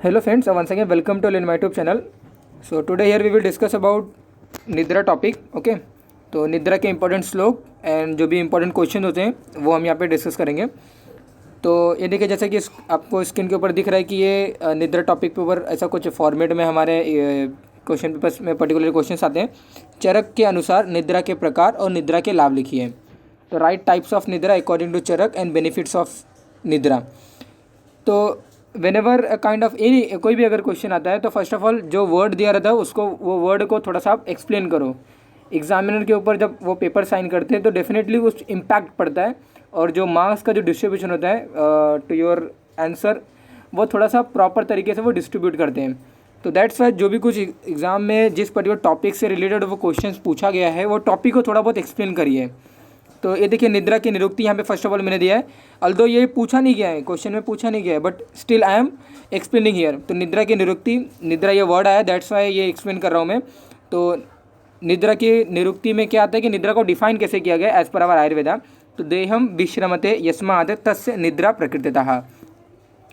Hello friends, once again welcome to my YouTube channel. So today here we will discuss about निद्रा topic. Okay, तो निद्रा के important श्लोक and जो भी इंपॉर्टेंट क्वेश्चन होते हैं वो हम यहाँ पे डिस्कस करेंगे. तो ये देखिए, जैसे कि आपको स्क्रीन के ऊपर दिख रहा है कि ये निद्रा टॉपिक पे ऊपर ऐसा कुछ फॉर्मेट में हमारे क्वेश्चन पेपर्स में पर्टिकुलर क्वेश्चन आते हैं. चरक के अनुसार निद्रा के प्रकार और निद्रा के लाभ लिखिए. तो write types of nidra according to Charak and benefits of निद्रा. तो whenever kind of any कोई भी अगर क्वेश्चन आता है तो फर्स्ट ऑफ ऑल जो वर्ड दिया रहता है उसको वो वर्ड को थोड़ा सा आप एक्सप्लेन करो. एग्जामिनर के ऊपर जब वो पेपर साइन करते हैं तो डेफिनेटली उस इम्पैक्ट पड़ता है, और जो मार्क्स का जो डिस्ट्रीब्यूशन होता है टू योर आंसर वो थोड़ा सा प्रॉपर तरीके से वो डिस्ट्रीब्यूट करते हैं. तो दैट्स वाई जो भी कुछ एग्ज़ाम में जिस पर्टिकुलर टॉपिक से रिलेटेड वो क्वेश्चन पूछा गया है वो टॉपिक को थोड़ा बहुत एक्सप्लेन करिए. तो ये देखिए, निद्रा की निरुक्ति यहाँ पे फर्स्ट ऑफ ऑल मैंने दिया है. अल्दो ये पूछा नहीं गया है, क्वेश्चन में पूछा नहीं गया है, but still I am explaining here. तो निद्रा की निरुक्ति, निद्रा ये वर्ड आया, दैट्स वाई ये एक्सप्लेन कर रहा हूँ मैं. तो निद्रा की निरुक्ति में क्या आता है कि निद्रा को डिफाइन कैसे किया गया एज पर आवर आयुर्वेदा. तो देहम विश्रमते यस्माद तस्य निद्रा प्रकृतितः.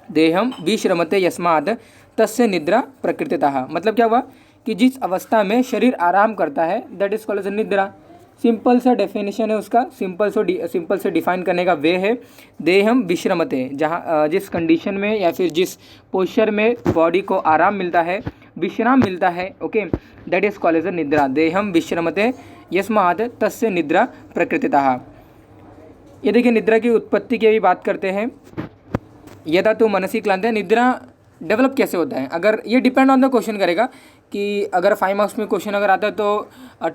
देहम विश्रमते यस्माद तस्य निद्रा प्रकृतितः. मतलब क्या हुआ कि जिस अवस्था में शरीर आराम करता है दैट इज कॉल्ड एज निद्रा. सिंपल सा डेफिनेशन है उसका, सिंपल से डिफाइन करने का वे है. देहम विश्रमते, जहाँ जिस कंडीशन में या फिर जिस पोस्चर में बॉडी को आराम मिलता है, विश्राम मिलता है, okay, that is called as nidra. देहम विश्रमते यस्मात् तस्य निद्रा प्रकृतितः. ये देखिए, निद्रा की उत्पत्ति की भी बात करते हैं. यदा तो मनसी क्लांत है. निद्रा डेवलप कैसे होता है, अगर ये डिपेंड ऑन द क्वेश्चन करेगा कि अगर 5 मार्क्स में क्वेश्चन अगर आता है तो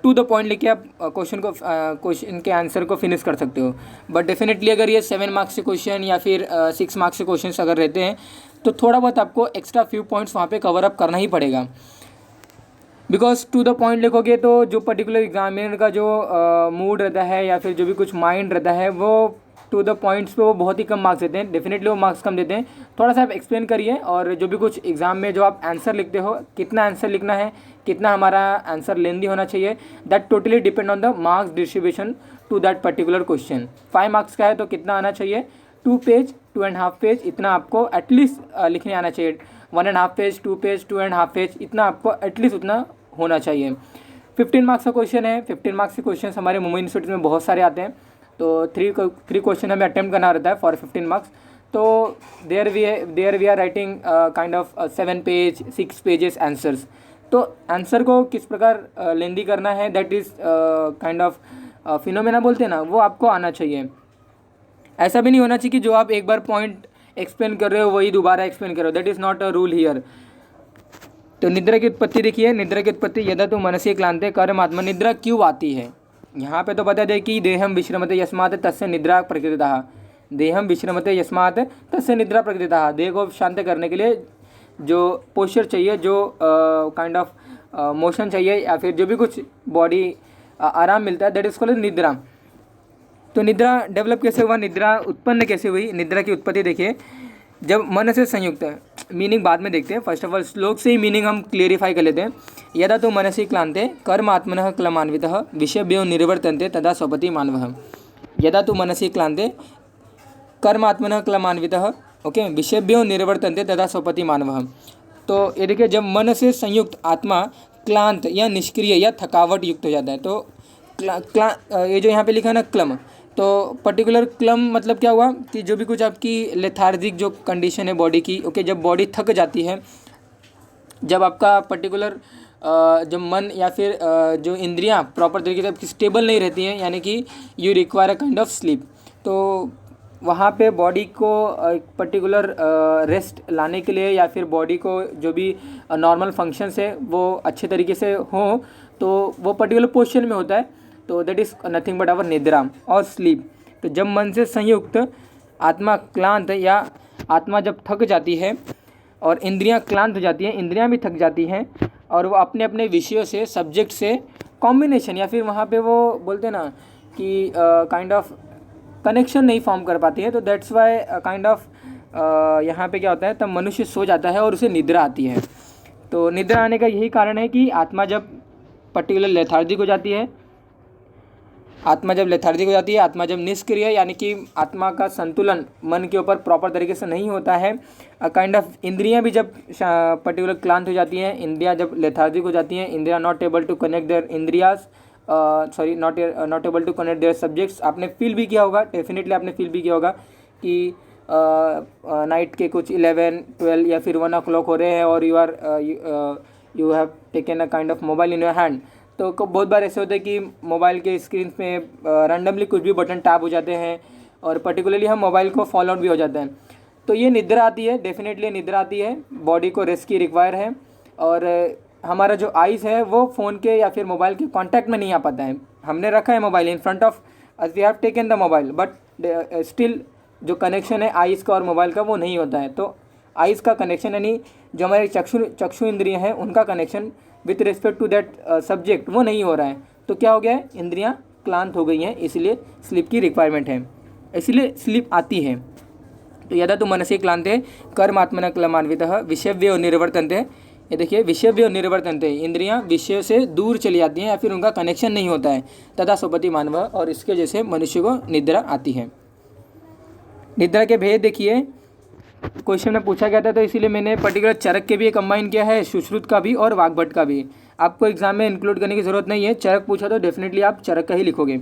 टू द पॉइंट लेके आप क्वेश्चन के आंसर को फिनिश कर सकते हो. बट डेफिनेटली अगर ये 7 मार्क्स से क्वेश्चन या फिर 6 मार्क्स से क्वेश्चन अगर रहते हैं तो थोड़ा बहुत आपको एक्स्ट्रा फ्यू पॉइंट्स वहाँ पे कवर अप करना ही पड़ेगा. बिकॉज टू द पॉइंट लिखोगे तो जो पर्टिकुलर एग्जामिनर का जो मूड रहता है या फिर जो भी कुछ माइंड रहता है वो टू द पॉइंट्स पे वो बहुत ही कम मार्क्स देते हैं. डेफिनेटली वो मार्क्स कम देते हैं. थोड़ा सा आप एक्सप्लेन करिए, और जो भी कुछ एग्जाम में जो आप आंसर लिखते हो, कितना आंसर लिखना है, कितना हमारा आंसर लेंदी होना चाहिए, that totally depend on the marks distribution to that particular question. 5 marks का है तो कितना आना चाहिए, 2 पेज 2.5 पेज इतना आपको एटलीस्ट लिखने आना चाहिए. 1.5 पेज 2 पेज 2.5 पेज इतना आपको एटलीस्ट उतना होना चाहिए. 15 मार्क्स का क्वेश्चन है. 15 मार्क्स के क्वेश्चन हमारे मुंबई इंस्टीट्यूट में बहुत सारे आते हैं. तो 3 क्वेश्चन हमें अटेम्प्ट करना रहता है फॉर 15 मार्क्स. तो there we are writing kind of 7 page 6 pages answers. तो आंसर को किस प्रकार लेंदी करना है, that is kind of phenomena बोलते हैं ना, वो आपको आना चाहिए. ऐसा भी नहीं होना चाहिए कि जो आप एक बार पॉइंट एक्सप्लेन कर रहे हो वही दोबारा एक्सप्लेन कर रहे हो. That is not a rule here. तो निद्रा की उत्पत्ति देखिए. निद्रा की उत्पत्ति, यदा तो मनसी क्लांते कर्म आत्मा. निद्रा क्यों आती है यहाँ पे तो बता दे कि देहम विश्रमते यस्मात् तस्य निद्रा प्रकृतितः. देहम विश्रमते यस्मात् तस्य निद्रा प्रकृतितः. देह को शांत करने के लिए जो पोस्चर चाहिए, जो काइंड ऑफ मोशन चाहिए या फिर जो भी कुछ बॉडी आराम मिलता है, दैट इज कॉल्ड निद्रा. तो निद्रा डेवलप कैसे हुआ, निद्रा उत्पन्न कैसे हुई. निद्रा की उत्पत्ति देखिए, जब मन से संयुक्त है. मीनिंग बाद में देखते हैं, फर्स्ट ऑफ ऑल श्लोक से ही मीनिंग हम क्लियरिफाई कर लेते हैं. यदा तो मनसी क्लांते कर्म आत्मनः क्लमान्वितः विषयभ्यो निर्वर्तन्ते तदा स्वपति मानवः. यदा तो मनसी क्लांते कर्म आत्मनः क्लमान्वितः, ओके, विषयभ्यो निर्वर्तन्ते तदा स्वपति मानवः. तो ये देखिए, जब मन से संयुक्त आत्मा क्लांत या निष्क्रिय या थकावट युक्त हो जाता है तो ये जो यहाँ पे लिखा है ना क्लम, तो पर्टिकुलर क्लम मतलब क्या हुआ कि जो भी कुछ आपकी लेथार्जिक जो कंडीशन है बॉडी की, ओके, जब बॉडी थक जाती है, जब आपका पर्टिकुलर जब मन या फिर जो इंद्रियां प्रॉपर तरीके से स्टेबल नहीं रहती हैं, यानी कि you require a kind of sleep. तो वहाँ पे बॉडी को एक पर्टिकुलर रेस्ट लाने के लिए या फिर बॉडी को जो भी नॉर्मल फंक्शंस है वो अच्छे तरीके से हो, तो वो पर्टिकुलर पोस्चर में होता है. तो that is nothing but our nidra और स्लीप. तो जब मन से संयुक्त आत्मा क्लांत या आत्मा जब थक जाती है और इंद्रियां क्लांत हो जाती हैं, इंद्रियां भी थक जाती हैं, और वो अपने अपने विषयों से, सब्जेक्ट से कॉम्बिनेशन या फिर वहाँ पे वो बोलते हैं ना कि काइंड ऑफ कनेक्शन नहीं फॉर्म कर पाती है. तो दैट्स वाई काइंड ऑफ यहाँ पे क्या होता है, तब मनुष्य सो जाता है और उसे निद्रा आती है. तो निद्रा आने का यही कारण है कि आत्मा जब पर्टिकुलर लेथार्जिक हो जाती है आत्मा जब लेथार्जिक हो जाती है, आत्मा जब निष्क्रिय यानी कि आत्मा का संतुलन मन के ऊपर प्रॉपर तरीके से नहीं होता है, काइंड ऑफ इंद्रियां भी जब पर्टिकुलर क्लांत हो जाती हैं, इंद्रियां जब लेथार्जिक हो जाती हैं, इंद्रियां not able to connect their इंद्रियास, sorry not able to connect their subjects. आपने फील भी किया होगा, डेफिनेटली आपने फील भी किया होगा कि नाइट के कुछ 11, 12 या फिर 1 o'clock हो रहे हैं और you have taken a kind of mobile in your hand. तो बहुत बार ऐसे होता है कि मोबाइल के स्क्रीन में रैंडमली कुछ भी बटन टैप हो जाते हैं और पर्टिकुलरली हम मोबाइल को फॉलो आउट भी हो जाते हैं। तो ये निद्रा आती है, डेफिनेटली निद्रा आती है, बॉडी को रेस्ट की रिक्वायर है। और हमारा जो आइज़ है वो फ़ोन के या फिर मोबाइल के कांटेक्ट में नहीं आ पाता है। हमने रखा है mobile in front of us, we have taken the mobile, but still जो कनेक्शन है आइज़ का और मोबाइल का वो नहीं होता है। तो आइज़ का कनेक्शन यानी जो हमारे चक्षु इंद्रियाँ हैं उनका connection with respect to that subject वो नहीं हो रहा है। तो क्या हो गया है, इंद्रियां क्लांत हो गई हैं, इसलिए स्लीप की रिक्वायरमेंट है, इसलिए स्लीप आती है। तो यदा तो मनसे क्लांते कर्मात्मना क्लमान्वितः विषयव्यो निर्वर्तन्ते। ये देखिए, विषयव्यो निर्वर्तन्ते, इंद्रियां विषय से दूर चली जाती हैं या फिर उनका कनेक्शन नहीं होता है, तथा स्वपति मानव, और इसके जैसे मनुष्य को निद्रा आती है। निद्रा के भेद देखिए, क्वेश्चन में पूछा गया था तो इसीलिए मैंने पर्टिकुलर चरक के भी कंबाइन किया है, सुश्रुत का भी और वाग्भट का भी। आपको एग्जाम में इंक्लूड करने की ज़रूरत नहीं है, चरक पूछा तो डेफिनेटली आप चरक का ही लिखोगे।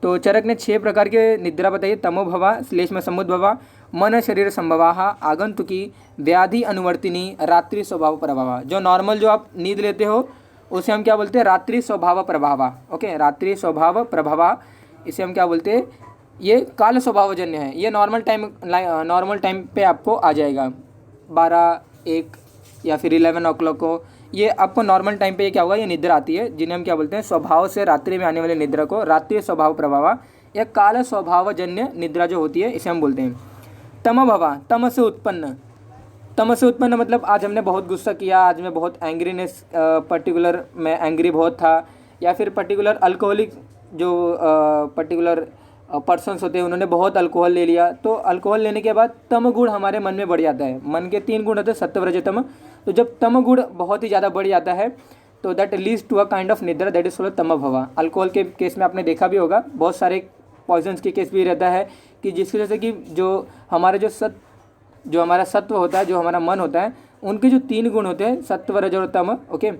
तो चरक ने 6 प्रकार के निद्रा बताई, तमोभवा, श्लेष्म समुद्भवा, मन शरीर संभवा, आगंतुकी, व्याधि अनुवर्तिनी, रात्रि स्वभाव प्रभावा। जो नॉर्मल जो आप नींद लेते हो उसे हम क्या बोलते हैं, रात्रि स्वभाव प्रभावा। ओके, रात्रि स्वभाव प्रभावा, इसे हम क्या बोलते हैं, ये काल स्वभावजन्य है। ये नॉर्मल टाइम पे आपको आ जाएगा, 12, 1 या फिर 11 o'clock को, ये आपको नॉर्मल टाइम पे ये क्या होगा, ये निद्रा आती है, जिन्हें हम क्या बोलते हैं, स्वभाव से रात्रि में आने वाले निद्रा को रात्रि स्वभाव प्रभावा या काल स्वभावजन्य निद्रा जो होती है इसे हम बोलते हैं। तमभवा, तम से उत्पन्न, तम से उत्पन्न मतलब आज हमने बहुत गुस्सा किया, आज मैं बहुत एंग्रीनेस, पर्टिकुलर मैं एंग्री बहुत था, या फिर पर्टिकुलर अल्कोहलिक जो पर्टिकुलर पर्सन्स होते हैं उन्होंने बहुत अल्कोहल ले लिया। तो अल्कोहल लेने के बाद तम गुण हमारे मन में बढ़ जाता है। मन के 3 गुण होते हैं, सत्व रज तम। तो जब तम गुण बहुत ही ज़्यादा बढ़ जाता है तो that leads to a kind of nidra, that is called tamobhava. Alcohol के केस में आपने देखा भी होगा, बहुत सारे पॉइजन्स के केस भी रहता है कि जिसकी वजह से कि जो हमारा जो हमारा सत्व होता है, जो हमारा मन होता है, उनके जो 3 गुण होते हैं, सत्व रज और तम। ओके,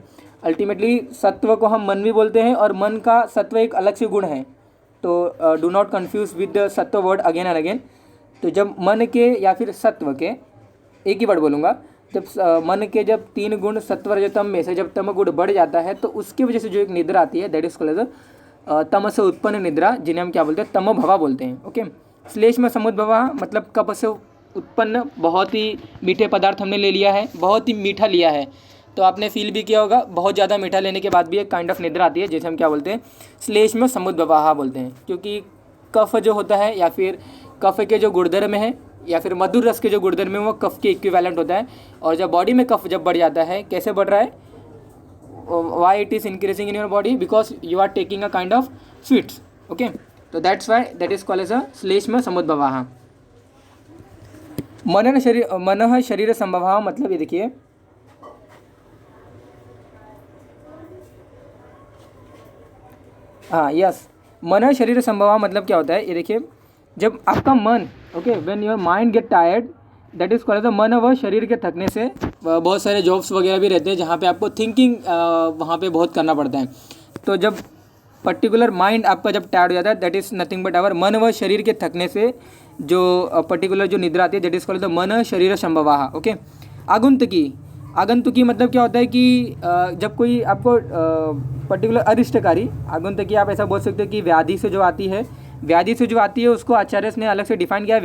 अल्टीमेटली सत्व को हम मन भी बोलते हैं और मन का सत्व एक अलग से गुण है। तो do not confuse with the सत्व वर्ड अगेन एंड अगेन। तो जब मन के या फिर सत्व के, एक ही वर्ड बोलूँगा, जब मन के जब 3 गुण सत्व रजतम में से जब तम गुण बढ़ जाता है तो उसकी वजह से जो एक निद्रा आती है दैट इज कॉल्ड तम से उत्पन्न निद्रा, जिन्हें हम क्या बोलते हैं, तम भवा बोलते हैं। ओके, श्लेष्म समुद्भवा मतलब कप से उत्पन्न बहुत ही मीठे पदार्थ हमने ले लिया है, बहुत ही मीठा लिया है, तो आपने फील भी किया होगा, बहुत ज़्यादा मीठा लेने के बाद भी एक काइंड ऑफ निद्रा आती है, जैसे हम क्या बोलते हैं, श्लेष्म समुद्भवा बोलते हैं। क्योंकि कफ जो होता है या फिर कफ के जो गुणधर्म है या फिर मधुर रस के जो गुणधर्म है वो कफ के इक्विवेलेंट होता है। और जब बॉडी में कफ जब बढ़ जाता है, कैसे बढ़ रहा है, why it is increasing in your body, because you are taking a kind of sweets. Okay, तो that's why that is called as a श्लेष्म समुद्भवा। मन शरीर संभवा मतलब ये देखिए, हाँ यस, मन शरीर संभवा मतलब क्या होता है, ये देखिए, जब आपका मन, okay, when your mind get tired, that is called the मन। व शरीर के थकने से बहुत सारे जॉब्स वगैरह भी रहते हैं जहाँ पे आपको थिंकिंग वहाँ पे बहुत करना पड़ता है। तो जब पर्टिकुलर माइंड आपका जब टायर्ड हो जाता है, that is nothing but our मन व शरीर के थकने से जो पर्टिकुलर जो निद्रा आती है, दैट इज कॉल्ड द मन शरीर संभवा। ओके, आगंतुकी मतलब क्या होता है कि जब कोई आपको पर्टिकुलर अरिष्टकारी, आगंतुकी आप ऐसा बोल सकते हो कि व्याधि से जो आती है, व्याधि से जो आती है उसको आचार्य ने अलग से डिफाइन किया है,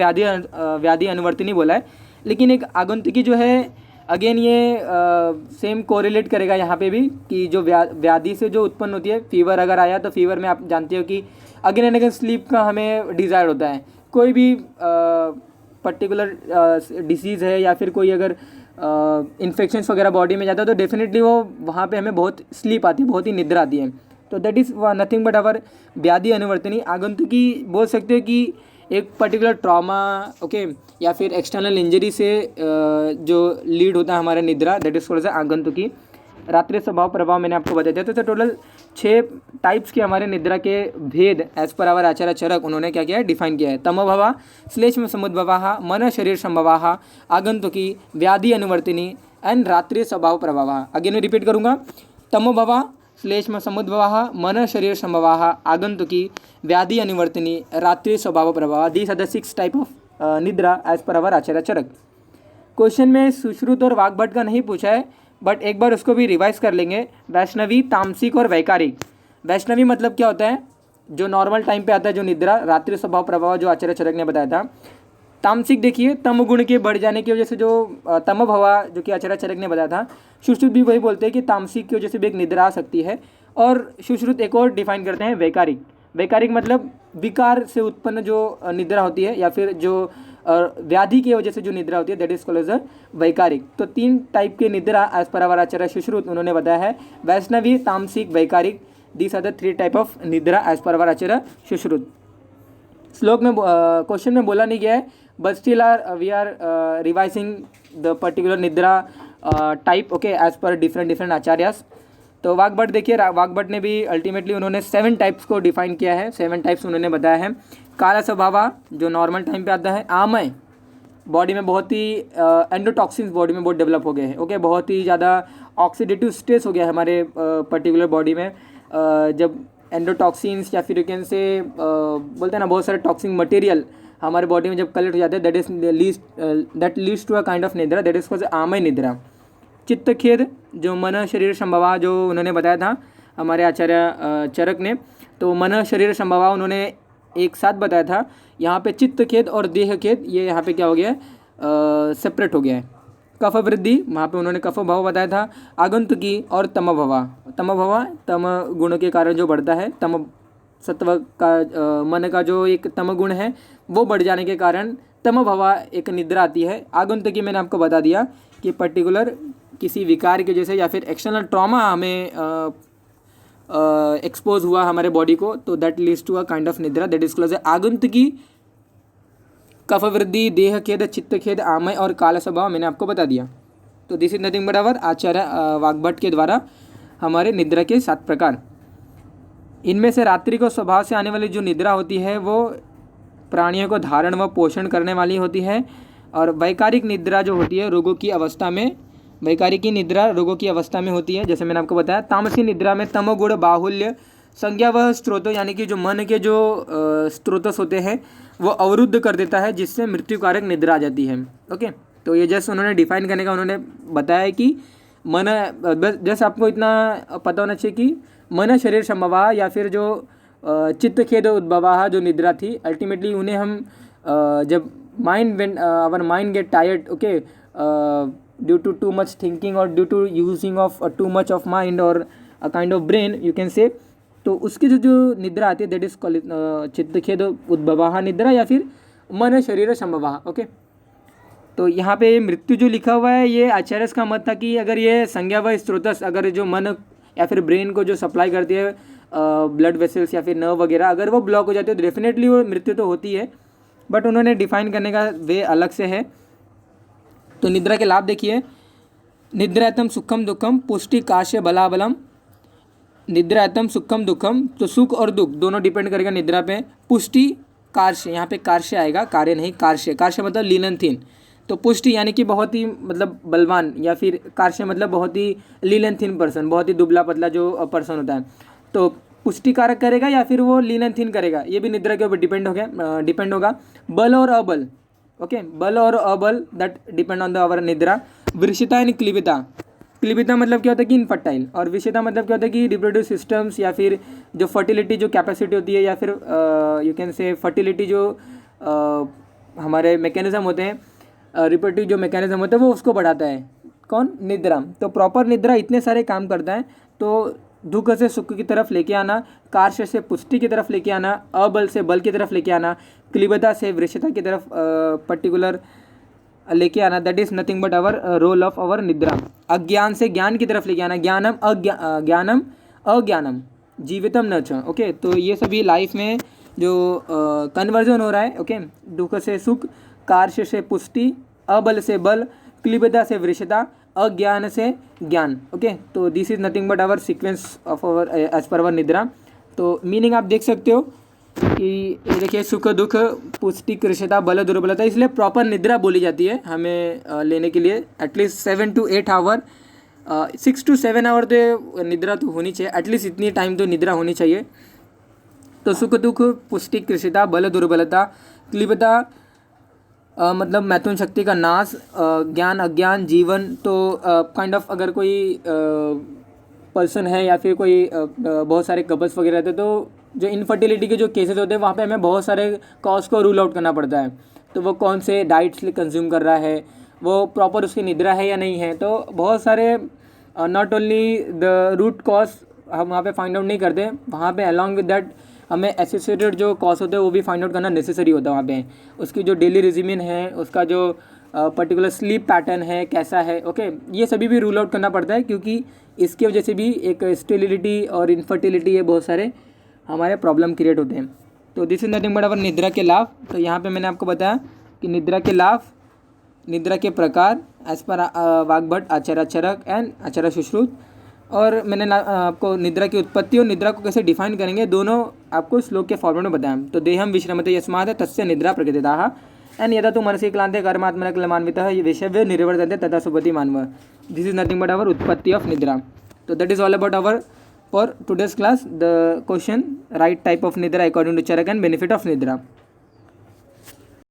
व्याधि अनुवर्तिनी बोला है। लेकिन एक आगंतुकी जो है, अगेन ये सेम कोरिलेट करेगा यहाँ पे भी कि जो व्याधि से जो उत्पन्न होती है, फीवर अगर आया तो फीवर में आप जानते हो कि अगेन एंड अगेन स्लीप का हमें डिज़ायर होता है। कोई भी पर्टिकुलर डिसीज़ है या फिर कोई अगर इन्फेक्शंस वगैरह बॉडी में जाता है तो डेफिनेटली वो वहाँ पे हमें बहुत स्लीप आती है, बहुत ही निद्रा आती है। तो that is nothing but our व्याधि अनुवर्तनी। आगंतुकी बोल सकते हो कि एक पर्टिकुलर ट्रॉमा, ओके, या फिर एक्सटर्नल इंजरी से जो लीड होता है हमारा निद्रा, दैट इज कॉल्ड एज आगंतुकी। रात्रि स्वभाव प्रभाव मैंने आपको बताया था। तो टोटल 6 टाइप्स के हमारे निद्रा के भेद एज पर आवर आचार्य चरक उन्होंने क्या किया है, डिफाइन किया है। तमोभवा, श्लेष्म समुद्भवा, मन शरीर संभवा, आगंतुकी, व्याधि अनुवर्तिनी एंड रात्रि स्वभाव प्रभाव। अगेन मैं रिपीट करूँगा, तमोभवा, श्लेष्म समुद्भवा, मन शरीर संभवा, आगंतुकी, व्याधि अनुवर्तिनी, रात्रि स्वभाव प्रभाव। These are the 6 type of निद्रा as per our Acharya Charak. Question में सुश्रुत और वाग्भट का नहीं पूछा है, बट एक बार उसको भी रिवाइज कर लेंगे। वैष्णवी, तामसिक और वैकारिक। वैष्णवी मतलब क्या होता है, जो नॉर्मल टाइम पे आता है जो निद्रा, रात्रि स्वभाव प्रभाव जो आचार्य चरक ने बताया था। तामसिक देखिए, तम गुण के बढ़ जाने की वजह से जो तम भवा जो कि आचार्य चरक ने बताया था। सुश्रुत भी वही बोलते हैं कि तामसिक की वजह से भी एक निद्रा आ सकती है। और सुश्रुत एक और डिफाइन करते हैं, वैकारिक। वैकारिक मतलब विकार से उत्पन्न जो निद्रा होती है या फिर जो व्याधि की वजह से जो निद्रा होती है, that is called as a वैकारिक। तो 3 टाइप के निद्रा as per our Acharya Sushruta उन्होंने बताया है, वैष्णवी, तामसिक, वैकारिक। These are the 3 type of निद्रा as per our Acharya Sushruta. श्लोक में क्वेश्चन में बोला नहीं गया है, but still we are revising the particular निद्रा type, okay, as per different आचार्यस। तो वाग्भट देखिए, वाग्भट ने भी अल्टीमेटली उन्होंने 7 टाइप्स को डिफाइन किया है, 7 टाइप्स उन्होंने बताया है। काला स्वभावा जो नॉर्मल टाइम पे आता है। आमय, बॉडी में बहुत ही एंडोटॉक्सिन्स बॉडी में बहुत डेवलप हो गए हैं, ओके, बहुत ही ज़्यादा ऑक्सीडेटिव स्ट्रेस हो गया है हमारे पर्टिकुलर बॉडी में। जब एंडोटॉक्सिन्स या फिर कैन से बोलते हैं ना, बहुत सारे टॉक्सिक मटेरियल हमारे बॉडी में जब कलेक्ट हो जाते हैं, that leads to a kind of nidra, that is called amaya nidra. चित्त खेद जो मन शरीर संभवा जो उन्होंने बताया था हमारे आचार्य चरक ने, तो मन शरीर संभवा उन्होंने एक साथ बताया था। यहाँ पे चित्त खेद और देह खेद ये यहाँ पे क्या हो गया है, सेपरेट हो गया है। कफ वृद्धि, वहाँ पे उन्होंने कफ भाव बताया था। आगंतुकी और तम भवा, तम गुण के कारण जो बढ़ता है, तम सत्व का मन का जो एक तम गुण है वो बढ़ जाने के कारण तम भवा एक निद्रा आती है। आगंतुकी मैंने आपको बता दिया कि पर्टिकुलर किसी विकार की वजह से या फिर एक्सटर्नल ट्रॉमा हमें एक्सपोज हुआ हमारे बॉडी को, तो that leads to a kind of nidra, that is called as agantuki, कफ वृद्धि, देह खेद, चित्त खेद, आमय और काला स्वभाव मैंने आपको बता दिया। तो this is nothing but our Acharya Vagbhata के द्वारा हमारे निद्रा के 7 प्रकार। इनमें से रात्रि को स्वभाव से आने वाली जो निद्रा होती है वो प्राणियों को धारण व पोषण करने वाली होती है। और वैकारिक निद्रा जो होती है रोगों की अवस्था में, वैकारिकी निद्रा रोगों की अवस्था में होती है, जैसे मैंने आपको बताया। तामसी निद्रा में तमोगुण बाहुल्य संज्ञा व स्त्रोत, यानी कि जो मन के जो स्त्रोतस होते हैं वो अवरुद्ध कर देता है, जिससे मृत्यु कारक निद्रा आ जाती है, ओके। तो ये जैसे उन्होंने डिफाइन करने का उन्होंने बताया कि मन, जैसे आपको इतना पता होना चाहिए कि मन शरीर संभवा या फिर जो चित्त खेद उद्भवा जो निद्रा थी, अल्टीमेटली उन्हें हम जब our mind get tired, okay, due to too much thinking और due to using of too much of mind और a kind of brain you can say, तो उसकी जो निद्रा आती है दैट इज कॉल्ड चित्त खेद उद्भवा निद्रा या फिर मन शरीर संभवा, ओके। तो यहाँ पे मृत्यु जो लिखा हुआ है ये आचार्य का मत था कि अगर ये संज्ञा व स्त्रोतस, अगर जो मन या फिर ब्रेन को जो सप्लाई करती है ब्लड वेसल्स या फिर नर्व वगैरह, अगर वो ब्लॉक हो जाती है तो डेफिनेटली वो मृत्यु तो होती है, बट उन्होंने डिफाइन करने का वे अलग से है। तो निद्रा के लाभ देखिए, निद्रातम सुखम दुखम पुष्टि काश्य बलाबलम। निद्रातम सुखम दुखम, तो सुख और दुख दोनों डिपेंड करेगा निद्रा पे। पुष्टि कार्य, यहाँ पे कार्य आएगा, कार्य नहीं कार्य, कार्य मतलब लीलन थीन। तो पुष्टि यानी कि बहुत ही मतलब बलवान, या फिर कार्य मतलब बहुत ही लीलन थीन पर्सन, बहुत ही दुबला पतला जो पर्सन होता है, तो पुष्टि कारक करेगा या फिर वो लीलन थीन करेगा, ये भी निद्रा के ऊपर डिपेंड होगा। बल और अबल, ओके, बल और अबल that depend on the our निद्रा। वृषिता एंड क्लिबिता, क्लिबिता मतलब क्या होता है कि इनफर्टाइल, और विषयता मतलब क्या होता है कि रिप्रोडक्टिव सिस्टम्स या फिर जो फर्टिलिटी जो कैपेसिटी होती है, या फिर यू कैन से फर्टिलिटी जो हमारे मैकेनिज्म होते हैं, रिप्रोडक्टिव जो मैकेनिज्म होता है वो उसको बढ़ाता है, कौन, निद्रा। तो प्रॉपर निद्रा इतने सारे काम करता है, तो दुख से सुख की तरफ लेके आना, कार्य से पुष्टि की तरफ लेके आना, अबल से बल की तरफ लेके आना, क्लिबता से वृषिता की तरफ पर्टिकुलर लेके आना, that is nothing but our role of our nidra. अज्ञान से ज्ञान की तरफ लेके आना, ज्ञानम अज्ञानम जीवितम न च, ओके। तो ये सभी लाइफ में जो कन्वर्जन हो रहा है, ओके, दुख से सुख, कार्य से पुष्टि, अबल से बल, क्लिबता से वृषिता, अज्ञान से ज्ञान। ओके, तो this is nothing but our sequence of our as per our nidra. तो मीनिंग आप देख सकते हो कि ये देखिए, सुख दुख पुष्टि कृष्णता बल दुर्बलता, इसलिए प्रॉपर निद्रा बोली जाती है हमें लेने के लिए। At least 7 to 8 hour, 6 to 7 hour तो निद्रा तो होनी चाहिए, एटलीस्ट इतनी टाइम तो निद्रा होनी चाहिए। तो सुख दुख पुष्टि कृष्णता बल दुर्बलता क्लिबता मतलब मैथुन शक्ति का नाश, ज्ञान अज्ञान जीवन। तो काइंड ऑफ अगर कोई पर्सन है या फिर कोई बहुत सारे कपल्स वगैरह रहते हैं, तो जो इनफर्टिलिटी के जो केसेस होते हैं वहाँ पे हमें बहुत सारे कॉज को रूल आउट करना पड़ता है। तो वो कौन से डाइट्स कंज्यूम कर रहा है, वो प्रॉपर उसकी निद्रा है या नहीं है। तो बहुत सारे not only the root cause हम वहाँ पे फाइंड आउट नहीं करते, वहाँ पे अलॉन्ग विद दैट हमें एसोसिएटेड जो कॉज होते हैं वो भी फाइंड आउट करना नेसेसरी होता है वहाँ पे। उसकी जो डेली रिजिमिन है, उसका जो पर्टिकुलर स्लीप पैटर्न है कैसा है, ओके, ये सभी भी रूल आउट करना पड़ता है, क्योंकि इसकी वजह से भी एक स्टेरिलिटी और इनफर्टिलिटी ये बहुत सारे हमारे प्रॉब्लम क्रिएट होते हैं। तो this is nothing but our निद्रा के लाभ। तो यहाँ पे मैंने आपको बताया कि निद्रा के लाभ, निद्रा के प्रकार as per Vagbhata Acharya Charak and Acharya Sushruta. और मैंने आपको निद्रा की उत्पत्ति और निद्रा को कैसे डिफाइन करेंगे दोनों आपको श्लोक के फॉर्मेट में बताया। तो देहम विश्रमते यस्मात् तस्य निद्रा प्रकृतितः एंड यदा तु मनसि क्लांते कर्मात्मनः क्लमान्वितः विषयवे निर्वर्तन्ते तथा सुपति मानव। This is nothing but our उत्पत्ति ऑफ निद्रा। तो that is all about our for today's class, the question right type of nidra according to Charak and benefit of nidra.